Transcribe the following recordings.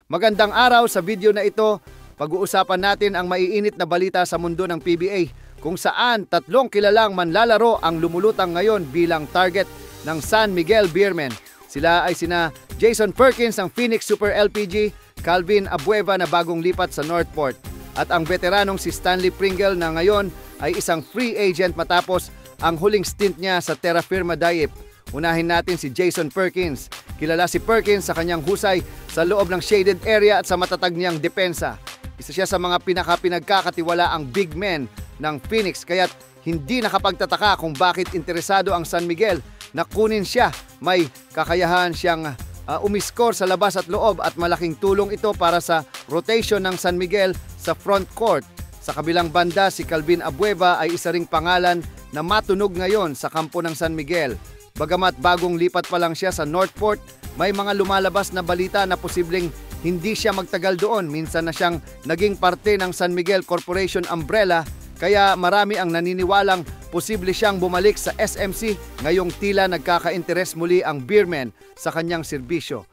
Magandang araw. Sa video na ito, pag-uusapan natin ang maiinit na balita sa mundo ng PBA kung saan tatlong kilalang manlalaro ang lumulutang ngayon bilang target ng San Miguel Beermen. Sila ay sina Jason Perkins ng Phoenix Super LPG, Calvin Abueva na bagong lipat sa Northport, at ang veteranong si Stanley Pringle na ngayon ay isang free agent matapos ang huling stint niya sa Terra Firma Dayip. Unahin natin si Jason Perkins. Kilala si Perkins sa kanyang husay sa loob ng shaded area at sa matatag niyang depensa. Isa siya sa mga pinagkakatiwalaang big men ng Phoenix, kaya't hindi nakapagtataka kung bakit interesado ang San Miguel na kunin siya. May kakayahan siyang umiskor sa labas at loob at malaking tulong ito para sa rotation ng San Miguel sa front court. Sa kabilang banda, si Calvin Abueva ay isa ring pangalan na matunog ngayon sa kampo ng San Miguel. Bagamat bagong lipat pa lang siya sa Northport, may mga lumalabas na balita na posibleng hindi siya magtagal doon. Minsan na siyang naging parte ng San Miguel Corporation umbrella, kaya marami ang naniniwalang posible siyang bumalik sa SMC ngayong tila nagkaka-interes muli ang Beermen sa kanyang serbisyo.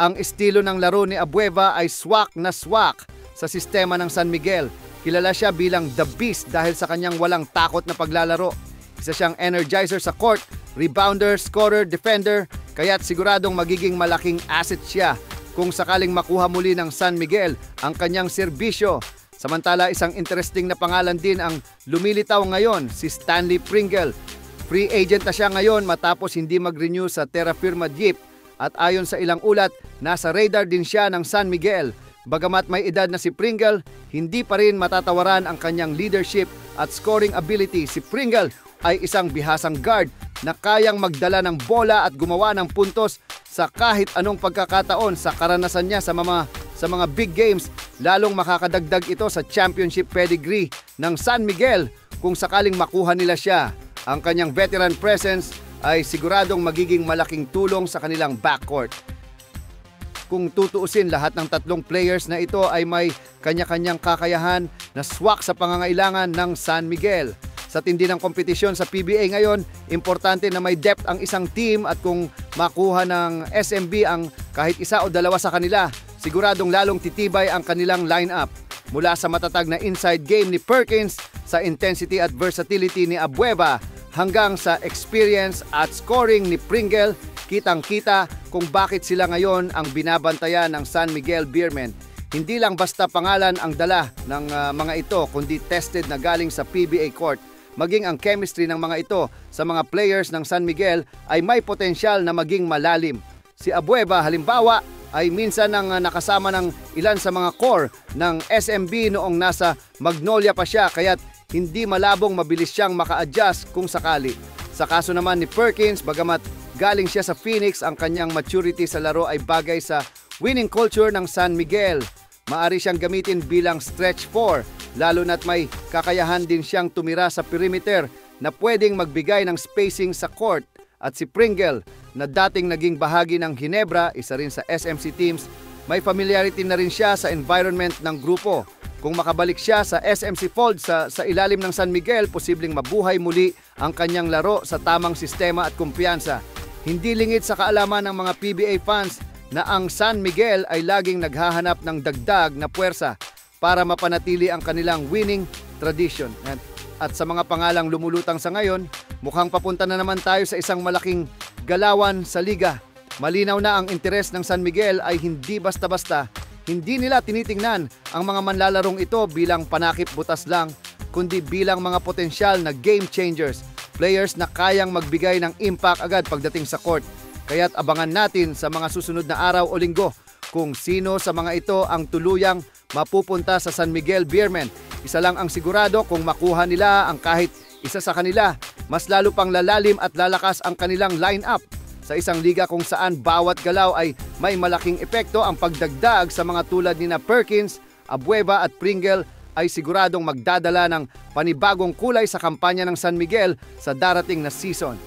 Ang estilo ng laro ni Abueva ay swak na swak sa sistema ng San Miguel. Kilala siya bilang The Beast dahil sa kanyang walang takot na paglalaro. Isa siyang energizer sa court, rebounder, scorer, defender, kaya't siguradong magiging malaking asset siya kung sakaling makuha muli ng San Miguel ang kanyang serbisyo. Samantala, isang interesting na pangalan din ang lumilitaw ngayon, si Stanley Pringle. Free agent na siya ngayon matapos hindi mag-renew sa Terra Firma Dayip, at ayon sa ilang ulat, nasa radar din siya ng San Miguel. Bagamat may edad na si Pringle, hindi pa rin matatawaran ang kanyang leadership at scoring ability. Si Pringle ay isang bihasang guard na kayang magdala ng bola at gumawa ng puntos sa kahit anong pagkakataon. Sa karanasan niya sa mga big games, lalong makakadagdag ito sa championship pedigree ng San Miguel kung sakaling makuha nila siya. Ang kanyang veteran presence ay siguradong magiging malaking tulong sa kanilang backcourt. Kung tutuusin, lahat ng tatlong players na ito ay may kanya-kanyang kakayahan na swak sa pangangailangan ng San Miguel. Sa tindi ng kompetisyon sa PBA ngayon, importante na may depth ang isang team, at kung makuha ng SMB ang kahit isa o dalawa sa kanila, siguradong lalong titibay ang kanilang lineup. Mula sa matatag na inside game ni Perkins, sa intensity at versatility ni Abueva, hanggang sa experience at scoring ni Pringle, kitang-kita kung bakit sila ngayon ang binabantayan ng San Miguel Beermen. Hindi lang basta pangalan ang dala ng mga ito, kundi tested na galing sa PBA court. Maging ang chemistry ng mga ito sa mga players ng San Miguel ay may potensyal na maging malalim. Si Abueva halimbawa ay minsan nang nakasama ng ilan sa mga core ng SMB noong nasa Magnolia pa siya, kaya't hindi malabong mabilis siyang maka-adjust kung sakali. Sa kaso naman ni Perkins, bagamat galing siya sa Phoenix, ang kanyang maturity sa laro ay bagay sa winning culture ng San Miguel. Maari siyang gamitin bilang stretch 4, lalo na't may kakayahan din siyang tumira sa perimeter na pwedeng magbigay ng spacing sa court. At si Pringle, na dating naging bahagi ng Ginebra, isa rin sa SMC teams, may familiarity na rin siya sa environment ng grupo. Kung makabalik siya sa SMC fold sa ilalim ng San Miguel, posibleng mabuhay muli ang kanyang laro sa tamang sistema at kumpiyansa. Hindi lingid sa kaalaman ng mga PBA fans na ang San Miguel ay laging naghahanap ng dagdag na puwersa para mapanatili ang kanilang winning tradition. At sa mga pangalang lumulutang sa ngayon, mukhang papunta na naman tayo sa isang malaking galawan sa liga. Malinaw na ang interes ng San Miguel ay hindi basta-basta. Hindi nila tinitingnan ang mga manlalarong ito bilang panakip butas lang, kundi bilang mga potensyal na game changers, players na kayang magbigay ng impact agad pagdating sa court. Kaya't abangan natin sa mga susunod na araw o linggo kung sino sa mga ito ang tuluyang mapupunta sa San Miguel Beermen. Isa lang ang sigurado, kung makuha nila ang kahit isa sa kanila, mas lalo pang lalalim at lalakas ang kanilang lineup. Sa isang liga kung saan bawat galaw ay may malaking epekto, ang pagdagdag sa mga tulad ni Perkins, Abueva at Pringle ay siguradong magdadala ng panibagong kulay sa kampanya ng San Miguel sa darating na season.